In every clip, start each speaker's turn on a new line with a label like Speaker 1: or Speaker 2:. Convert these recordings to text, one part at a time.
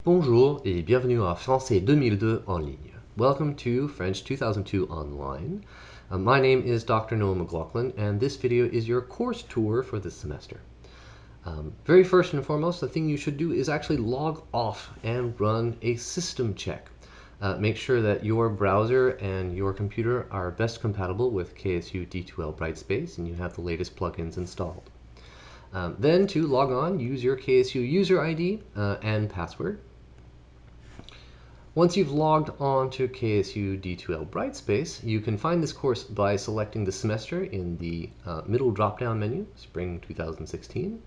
Speaker 1: Bonjour et bienvenue à Français 2002 en ligne. Welcome to French 2002 Online. My name is Dr. Noah McLaughlin, and this video is your course tour for this semester. Very first and foremost, the thing you should do is actually log off and run a system check. Make sure that your browser and your computer are best compatible with KSU D2L Brightspace and you have the latest plugins installed. Then to log on, use your KSU user ID and password. Once you've logged on to KSU D2L Brightspace, you can find this course by selecting the semester in the middle drop-down menu, Spring 2016,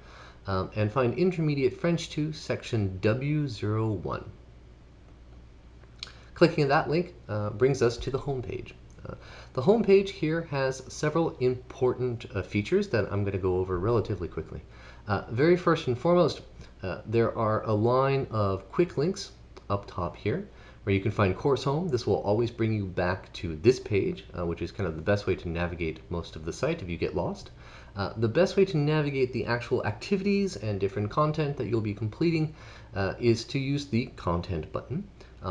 Speaker 1: and find Intermediate French 2, section W01. Clicking that link brings us to the home page. The home page here has several important features that I'm going to go over relatively quickly. Very first and foremost, there are a line of quick links up top here where you can find course home. This will always bring you back to this page, which is kind of the best way to navigate most of the site if you get lost. The best way to navigate the actual activities and different content that you'll be completing is to use the content button.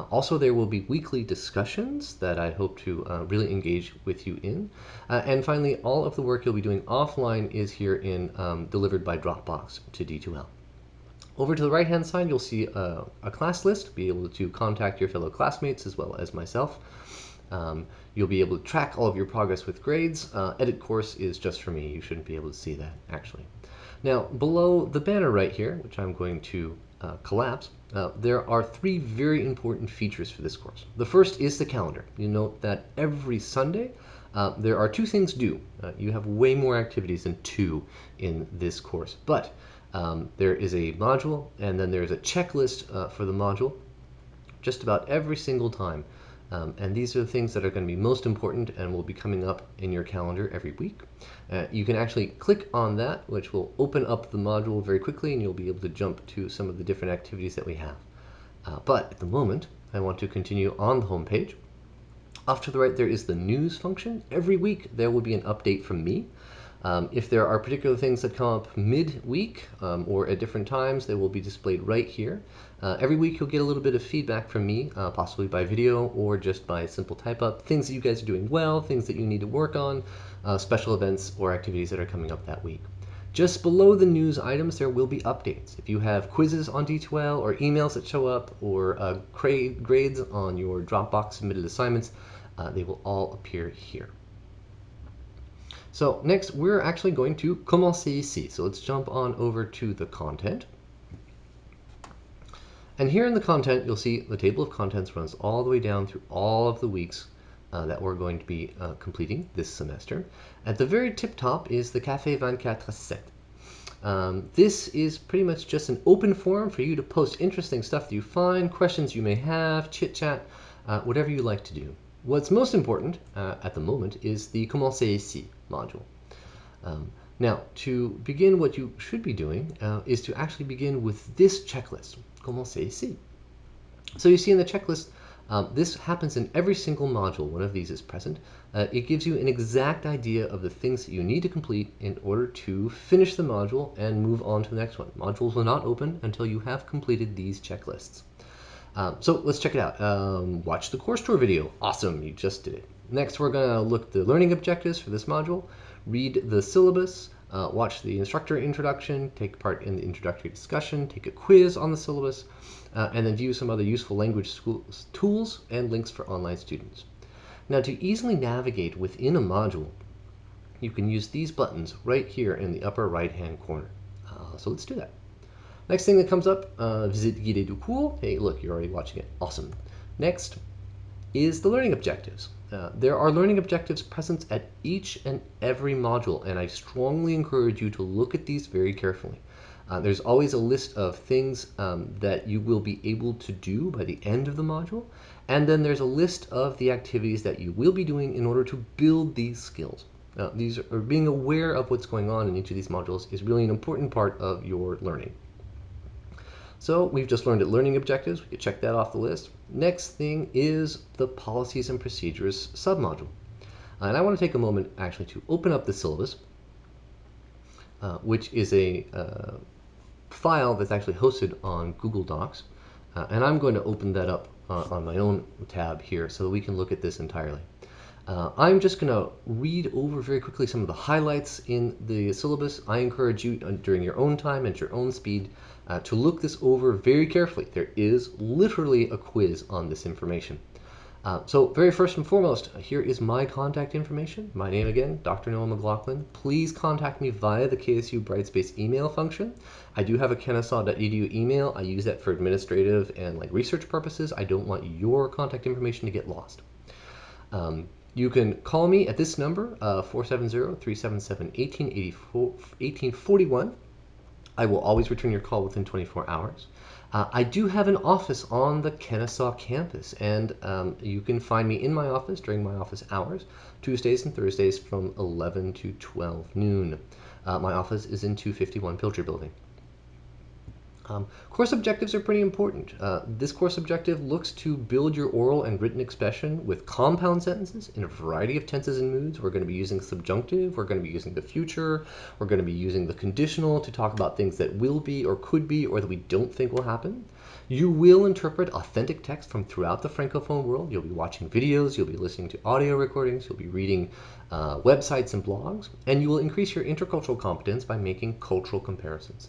Speaker 1: Also, there will be weekly discussions that I hope to really engage with you in. And finally, all of the work you'll be doing offline is here in delivered by Dropbox to D2L. Over to the right-hand side, you'll see a class list, be able to contact your fellow classmates as well as myself. You'll be able to track all of your progress with grades. Edit course is just for me. You shouldn't be able to see that, actually. Now, below the banner right here, which I'm going to collapse, there are three very important features for this course. The first is the calendar. You note that every Sunday, there are two things due. You have way more activities than two in this course, but there is a module, and then there's a checklist for the module just about every single time. And these are the things that are going to be most important and will be coming up in your calendar every week. You can actually click on that, which will open up the module very quickly, and you'll be able to jump to some of the different activities that we have. But at the moment, I want to continue on the home page. Off to the right, there is the news function. Every week, there will be an update from me. If there are particular things that come up mid-week or at different times, they will be displayed right here. Every week you'll get a little bit of feedback from me, possibly by video or just by simple type-up, things that you guys are doing well, things that you need to work on, special events or activities that are coming up that week. Just below the news items, there will be updates. If you have quizzes on D2L or emails that show up or grades on your Dropbox submitted assignments, they will all appear here. So next, we're actually going to commencer ici. So let's jump on over to the content. And here in the content, you'll see the table of contents runs all the way down through all of the weeks that we're going to be completing this semester. At the very tip top is the Café 24/7. This is pretty much just an open forum for you to post interesting stuff that you find, questions you may have, chit-chat, whatever you like to do. What's most important at the moment is the Commencer ici module. Now, to begin, what you should be doing is to actually begin with this checklist, Commencer ici. So you see in the checklist, this happens in every single module. One of these is present. It gives you an exact idea of the things that you need to complete in order to finish the module and move on to the next one. Modules will not open until you have completed these checklists. So let's check it out. Watch the course tour video. Awesome, you just did it. Next, we're going to look at the learning objectives for this module, read the syllabus, watch the instructor introduction, take part in the introductory discussion, take a quiz on the syllabus, and then view some other useful language tools and links for online students. Now, to easily navigate within a module, you can use these buttons right here in the upper right-hand corner. So let's do that. Next thing that comes up, Visite guidée du cours. Hey, look, you're already watching it. Awesome. Next is the learning objectives. There are learning objectives present at each and every module, and I strongly encourage you to look at these very carefully. There's always a list of things that you will be able to do by the end of the module, and then there's a list of the activities that you will be doing in order to build these skills. These are being aware of what's going on in each of these modules is really an important part of your learning. So we've just learned at learning objectives. We could check that off the list. Next thing is the policies and procedures submodule. And I want to take a moment actually to open up the syllabus, which is a file that's actually hosted on Google Docs. And I'm going to open that up on my own tab here so that we can look at this entirely. I'm just going to read over very quickly some of the highlights in the syllabus. I encourage you during your own time and at your own speed to look this over very carefully. There is literally a quiz on this information. So very first and foremost, here is my contact information. My name again, Dr. Noah McLaughlin. Please contact me via the KSU Brightspace email function. I do have a kennesaw.edu email. I use that for administrative and like research purposes. I don't want your contact information to get lost. You can call me at this number, 470-377-1841. I will always return your call within 24 hours. I do have an office on the Kennesaw campus, and you can find me in my office during my office hours, Tuesdays and Thursdays from 11 to 12 noon. My office is in 251 Pilcher Building. Course objectives are pretty important. This course objective looks to build your oral and written expression with compound sentences in a variety of tenses and moods. We're going to be using subjunctive, we're going to be using the future, we're going to be using the conditional to talk about things that will be or could be or that we don't think will happen. You will interpret authentic text from throughout the Francophone world. You'll be watching videos, you'll be listening to audio recordings, you'll be reading websites and blogs, and you will increase your intercultural competence by making cultural comparisons.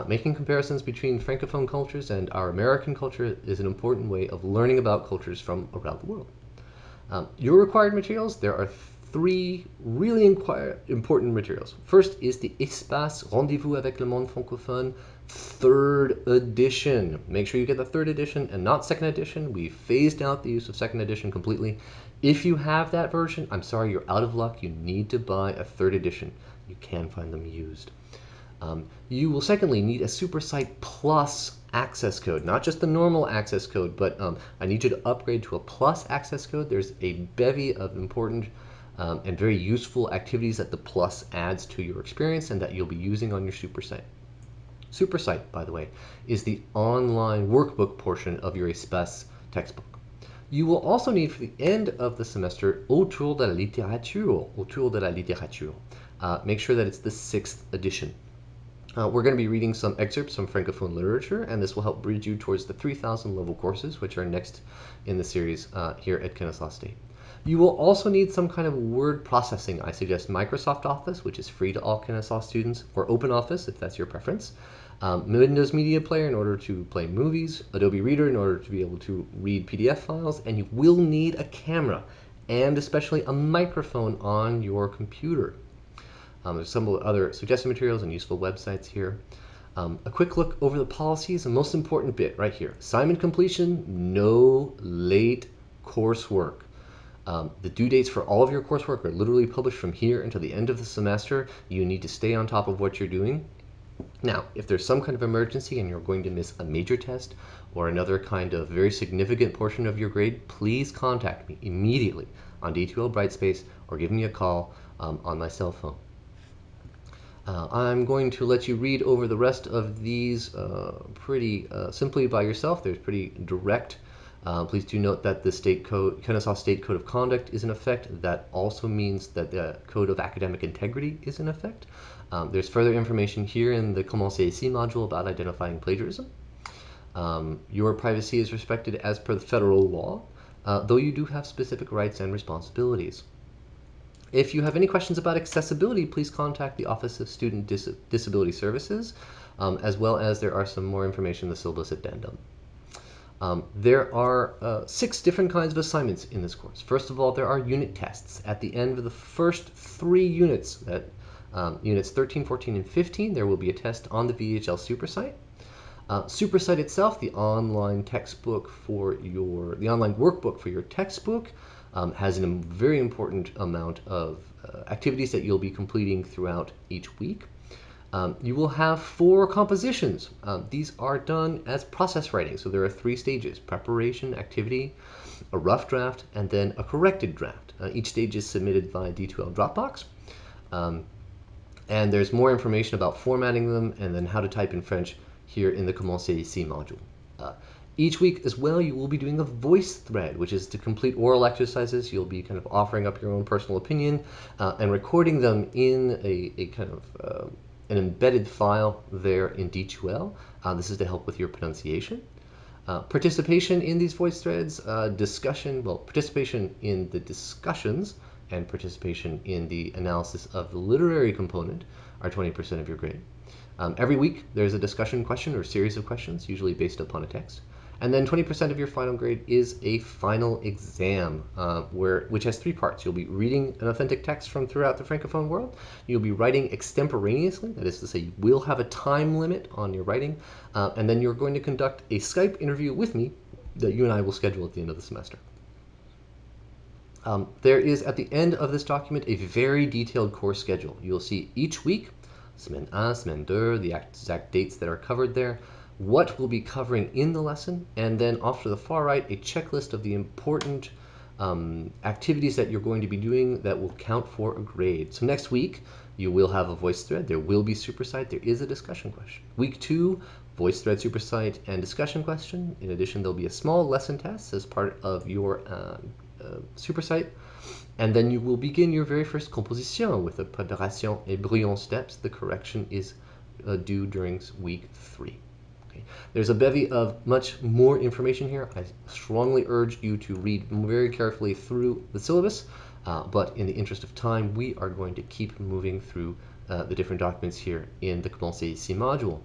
Speaker 1: Making comparisons between Francophone cultures and our American culture is an important way of learning about cultures from around the world. Your required materials, there are three really important materials. First is the Espace Rendez-vous avec le monde francophone, 3rd edition. Make sure you get the 3rd edition and not 2nd edition. We phased out the use of 2nd edition completely. If you have that version, I'm sorry, you're out of luck. You need to buy a 3rd edition. You can find them used. You will secondly need a SuperSite Plus access code, not just the normal access code, but I need you to upgrade to a Plus access code. There's a bevy of important and very useful activities that the Plus adds to your experience and that you'll be using on your SuperSite. SuperSite, by the way, is the online workbook portion of your Espace textbook. You will also need for the end of the semester Autour de la littérature. Autour de la littérature. Make sure that it's the 6th edition. We're going to be reading some excerpts from Francophone literature, and this will help bridge you towards the 3,000 level courses, which are next in the series here at Kennesaw State. You will also need some kind of word processing. I suggest Microsoft Office, which is free to all Kennesaw students, or OpenOffice, if that's your preference. Windows Media Player in order to play movies, Adobe Reader in order to be able to read PDF files, and you will need a camera, and especially a microphone on your computer. There's some other suggested materials and useful websites here. A quick look over the policies, the most important bit right here. Assignment completion, no late coursework. The due dates for all of your coursework are literally published from here until the end of the semester. You need to stay on top of what you're doing. Now, if there's some kind of emergency and you're going to miss a major test or another kind of very significant portion of your grade, please contact me immediately on D2L Brightspace or give me a call on my cell phone. I'm going to let you read over the rest of these pretty simply by yourself. They're pretty direct. Please do note that the state code, Kennesaw State Code of Conduct is in effect. That also means that the Code of Academic Integrity is in effect. There's further information here in the Commencer ici module about identifying plagiarism. Your privacy is respected as per the federal law, though you do have specific rights and responsibilities. If you have any questions about accessibility, please contact the Office of Student Disability Services, as well as there are some more information in the syllabus addendum. There are 6 different kinds of assignments in this course. First of all, there are unit tests. At the end of the first 3 units, units 13, 14, and 15, there will be a test on the VHL SuperSite. SuperSite itself, the online textbook for the online workbook for your textbook, has a very important amount of activities that you'll be completing throughout each week. You will have 4 compositions. These are done as process writing, so there are 3 stages: preparation, activity, a rough draft, and then a corrected draft. Each stage is submitted via D2L Dropbox. And there's more information about formatting them and then how to type in French here in the Commencer ici module. Each week as well, you will be doing a voice thread, which is to complete oral exercises. You'll be kind of offering up your own personal opinion and recording them in a kind of an embedded file there in D2L. This is to help with your pronunciation. Participation in these voice threads, participation in the discussions and participation in the analysis of the literary component are 20% of your grade. Every week there's a discussion question or series of questions, usually based upon a text. And then 20% of your final grade is a final exam, which has three parts. You'll be reading an authentic text from throughout the Francophone world. You'll be writing extemporaneously, that is to say, you will have a time limit on your writing. And then you're going to conduct a Skype interview with me that you and I will schedule at the end of the semester. There is, at the end of this document, a very detailed course schedule. You'll see each week, semaine 1, semaine 2, the exact dates that are covered there, what we'll be covering in the lesson, and then off to the far right, a checklist of the important activities that you're going to be doing that will count for a grade. So next week, you will have a voice thread. There will be supersite. There is a discussion question. Week 2, voice thread, supersite, and discussion question. In addition, there'll be a small lesson test as part of your supersite. And then you will begin your very first composition with the préparation et brouillon steps. The correction is due during week 3. Okay. There's a bevy of much more information here. I strongly urge you to read very carefully through the syllabus, but in the interest of time, we are going to keep moving through the different documents here in the Commencez ici module.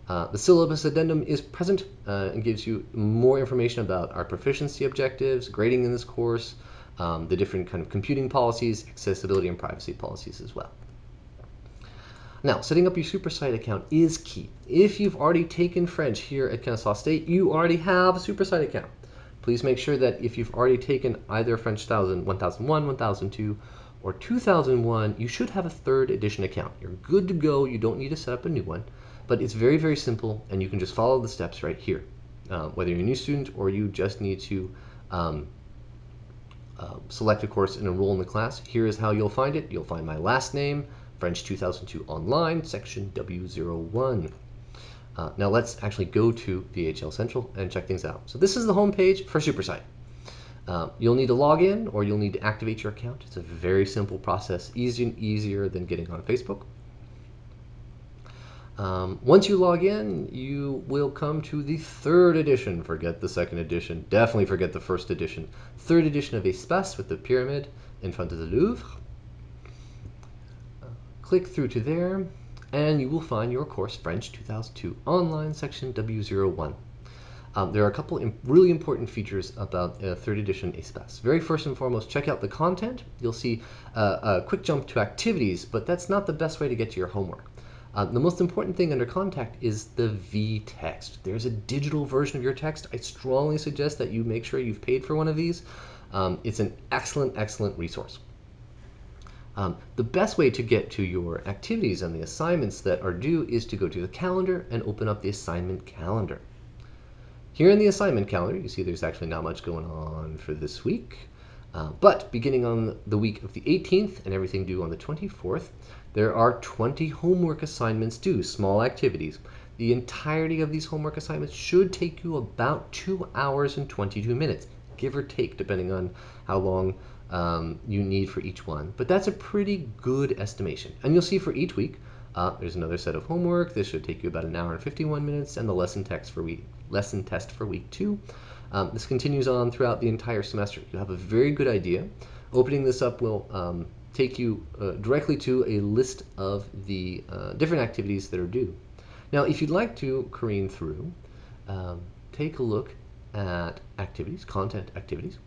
Speaker 1: The syllabus addendum is present and gives you more information about our proficiency objectives, grading in this course, the different kind of computing policies, accessibility and privacy policies as well. Now, setting up your SuperSite account is key. If you've already taken French here at Kennesaw State, you already have a SuperSite account. Please make sure that if you've already taken either French 1001, 1002, or 2001, you should have a 3rd edition account. You're good to go. You don't need to set up a new one. But it's very, very simple, and you can just follow the steps right here. Whether you're a new student or you just need to select a course and enroll in the class, here is how you'll find it. You'll find my last name, French 2002 Online, section W01. Now let's actually go to VHL Central and check things out. So this is the home page for SuperSite. You'll need to log in or you'll need to activate your account. It's a very simple process, easier than getting on Facebook. Once you log in, you will come to the 3rd edition. Forget the 2nd edition. Definitely forget the 1st edition. 3rd edition of Espace with the pyramid in front of the Louvre. Click through to there, and you will find your course, French 2002 Online, section W01. There are a couple really important features about 3rd edition Espace. Very first and foremost, check out the content. You'll see a quick jump to activities, but that's not the best way to get to your homework. The most important thing under contact is the v-text. There's a digital version of your text. I strongly suggest that you make sure you've paid for one of these. It's an excellent resource. The best way to get to your activities and the assignments that are due is to go to the calendar and open up the assignment calendar. Here in the assignment calendar, you see there's actually not much going on for this week. But beginning on the week of the 18th and everything due on the 24th, there are 20 homework assignments due, small activities. The entirety of these homework assignments should take you about 2 hours and 22 minutes, give or take, depending on how long you need for each one. But that's a pretty good estimation. And you'll see for each week, there's another set of homework. This should take you about 1 hour and 51 minutes, and the lesson test for week 2. This continues on throughout the entire semester. You'll have a very good idea. Opening this up will take you directly to a list of the different activities that are due. Now, if you'd like to careen through, take a look at activities, content activities.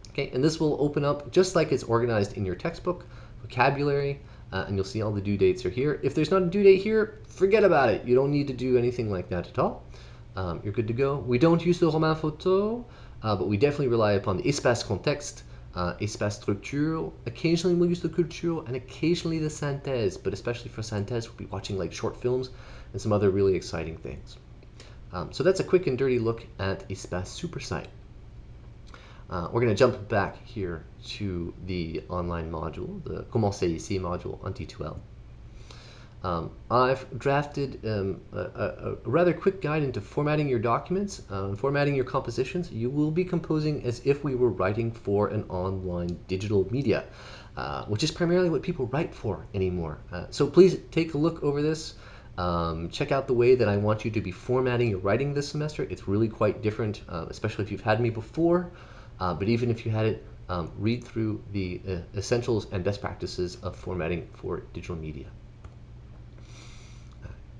Speaker 1: Okay, and this will open up just like it's organized in your textbook, vocabulary, and you'll see all the due dates are here. If there's not a due date here, forget about it. You don't need to do anything like that at all. You're good to go. We don't use the roman photo, but we definitely rely upon the espace contexte, espace structure. Occasionally we'll use the culture and occasionally the synthèse, but especially for synthèse, we'll be watching like short films and some other really exciting things. So that's a quick and dirty look at Espace SuperSite. We're going to jump back here to the online module, the Commencez ici module on T2L. I've drafted a rather quick guide into formatting your documents, formatting your compositions. You will be composing as if we were writing for an online digital media, which is primarily what people write for anymore. So please take a look over this. Check out the way that I want you to be formatting your writing this semester. It's really quite different, especially if you've had me before. But even if you had it, read through the essentials and best practices of formatting for digital media.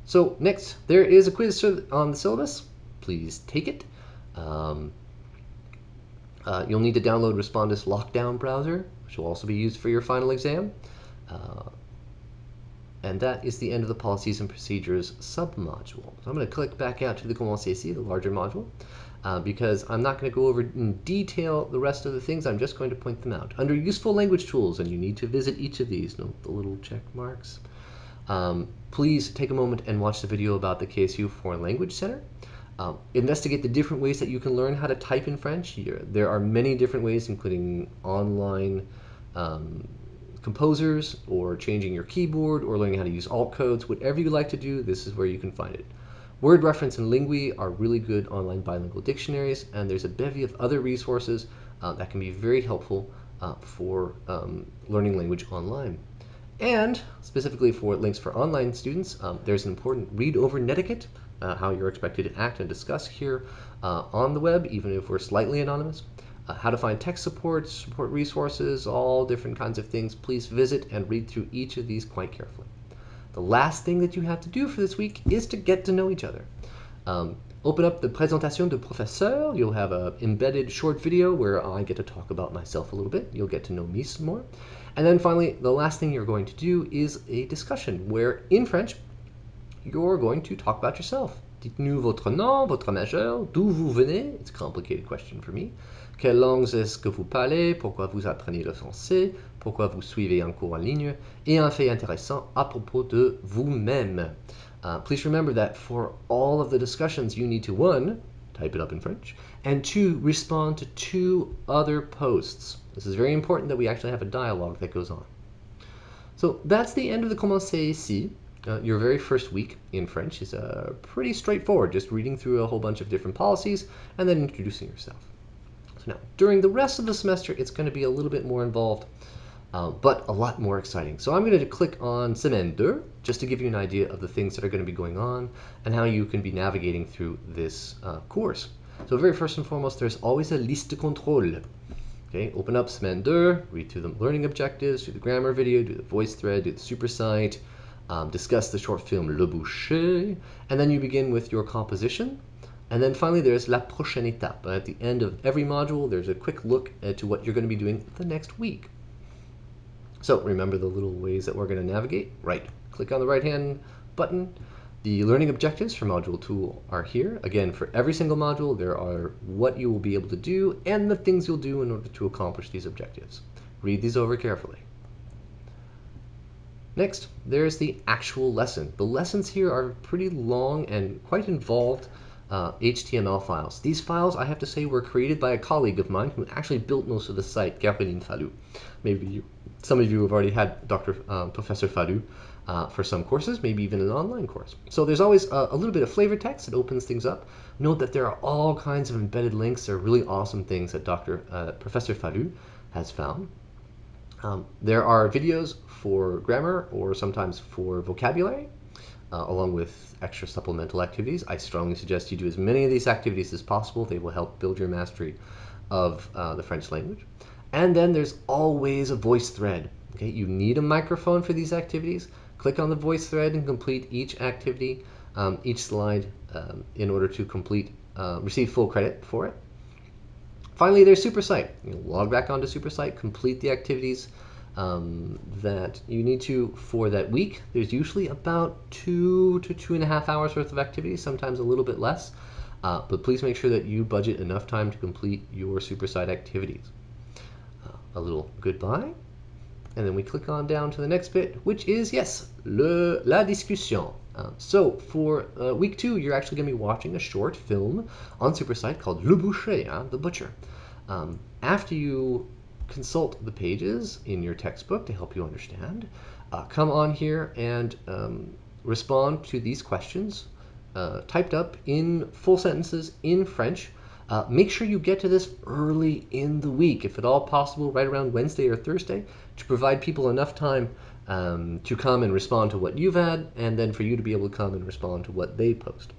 Speaker 1: So next, there is a quiz on the syllabus. Please take it. You'll need to download Respondus Lockdown Browser, which will also be used for your final exam. And that is the end of the Policies and Procedures submodule. So I'm going to click back out to the Commencer ici, the larger module, because I'm not going to go over in detail the rest of the things. I'm just going to point them out. Under Useful Language Tools, and you need to visit each of these, note the little check marks. Please take a moment and watch the video about the KSU Foreign Language Center. Investigate the different ways that you can learn how to type in French. There are many different ways, including online composers, or changing your keyboard, or learning how to use alt codes. Whatever you like to do, this is where you can find it. Word Reference and Lingui are really good online bilingual dictionaries, and there's a bevy of other resources that can be very helpful for learning language online. And specifically for links for online students, there's an important read-over netiquette, how you're expected to act and discuss here on the web, even if we're slightly anonymous. How to find tech support resources, all different kinds of things. Please visit and read through each of these quite carefully. The last thing that you have to do for this week is to get to know each other. Open up the Présentation de Professeur. You'll have an embedded short video where I get to talk about myself a little bit. You'll get to know me some more. And then finally, the last thing you're going to do is a discussion where, in French, you're going to talk about yourself. Dites-nous votre nom, votre majeur, d'où vous venez. It's a complicated question for me. Quelles langues est-ce que vous parlez? Pourquoi vous apprenez le français? Pourquoi vous suivez un cours en ligne? Et un fait intéressant à propos de vous-même. Please remember that for all of the discussions, you need to, 1, type it up in French, and 2, respond to 2 other posts. This is very important that we actually have a dialogue that goes on. So that's the end of the Commencer ici. Your very first week in French is pretty straightforward, just reading through a whole bunch of different policies and then introducing yourself. So now, during the rest of the semester, it's going to be a little bit more involved, but a lot more exciting. So I'm going to click on Semaine 2, just to give you an idea of the things that are going to be going on and how you can be navigating through this course. So very first and foremost, there's always a liste de contrôle. Okay, open up Semaine 2, read through the learning objectives, do the grammar video, do the voice thread, do the super site, discuss the short film Le Boucher, and then you begin with your composition. And then finally, there's la prochaine étape. At the end of every module, there's a quick look at what you're going to be doing the next week. So remember the little ways that we're going to navigate? Right. Click on the right-hand button. The learning objectives for Module 2 are here. Again, for every single module, there are what you will be able to do and the things you'll do in order to accomplish these objectives. Read these over carefully. Next, there's the actual lesson. The lessons here are pretty long and quite involved HTML files. These files, I have to say, were created by a colleague of mine who actually built most of the site, Caroline Fallu. Maybe some of you have already had Professor Fallu for some courses, maybe even an online course. So there's always a little bit of flavor text that opens things up. Note that there are all kinds of embedded links. There are really awesome things that Professor Fallu has found. There are videos for grammar or sometimes for vocabulary, along with extra supplemental activities. I strongly suggest you do as many of these activities as possible. They will help build your mastery of the French language. And then there's always a voice thread. Okay, you need a microphone for these activities. Click on the voice thread and complete each activity, each slide, in order to receive full credit for it. Finally, there's SuperSite. You log back onto SuperSite, complete the activities that you need to for that week. There's usually about 2 to 2.5 hours worth of activities, sometimes a little bit less. But please make sure that you budget enough time to complete your SuperSite activities. A little goodbye. And then we click on down to the next bit, which is, yes, la discussion. So for week 2, you're actually going to be watching a short film on SuperSite called Le Boucher, the butcher. After you consult the pages in your textbook to help you understand, come on here and respond to these questions typed up in full sentences in French. Make sure you get to this early in the week, if at all possible, right around Wednesday or Thursday, to provide people enough time to come and respond to what you've had, and then for you to be able to come and respond to what they post.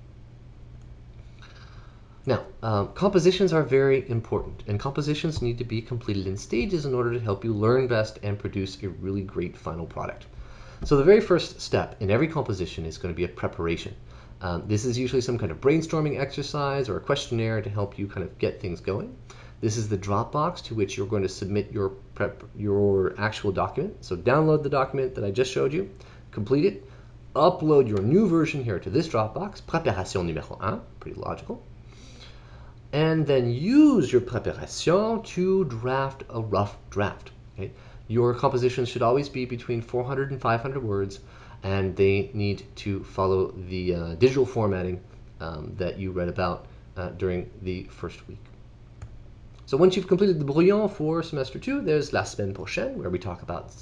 Speaker 1: Now, compositions are very important, and compositions need to be completed in stages in order to help you learn best and produce a really great final product. So the very first step in every composition is going to be a preparation. This is usually some kind of brainstorming exercise or a questionnaire to help you kind of get things going. This is the Dropbox to which you're going to submit your actual document. So download the document that I just showed you, complete it, upload your new version here to this Dropbox, préparation numéro 1, pretty logical, and then use your préparation to draft a rough draft. Okay? Your compositions should always be between 400 and 500 words, and they need to follow the digital formatting that you read about during the first week. So once you've completed the brouillon for semester 2, there's la semaine prochaine, where we talk about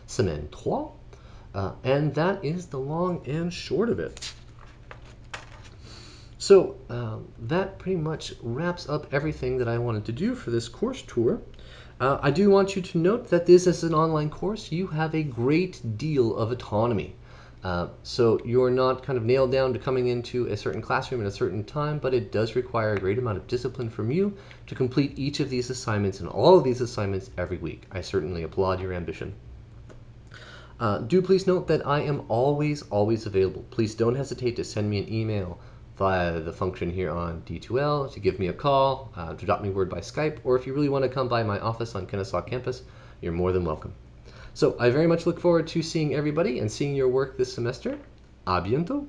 Speaker 1: semaine 3, and that is the long and short of it. So that pretty much wraps up everything that I wanted to do for this course tour. I do want you to note that this is an online course. You have a great deal of autonomy. So you're not kind of nailed down to coming into a certain classroom at a certain time, but it does require a great amount of discipline from you to complete each of these assignments and all of these assignments every week. I certainly applaud your ambition. Do please note that I am always available. Please don't hesitate to send me an email via the function here on D2L, to give me a call, to drop me word by Skype, or if you really want to come by my office on Kennesaw campus, you're more than welcome. So I very much look forward to seeing everybody and seeing your work this semester. À bientôt!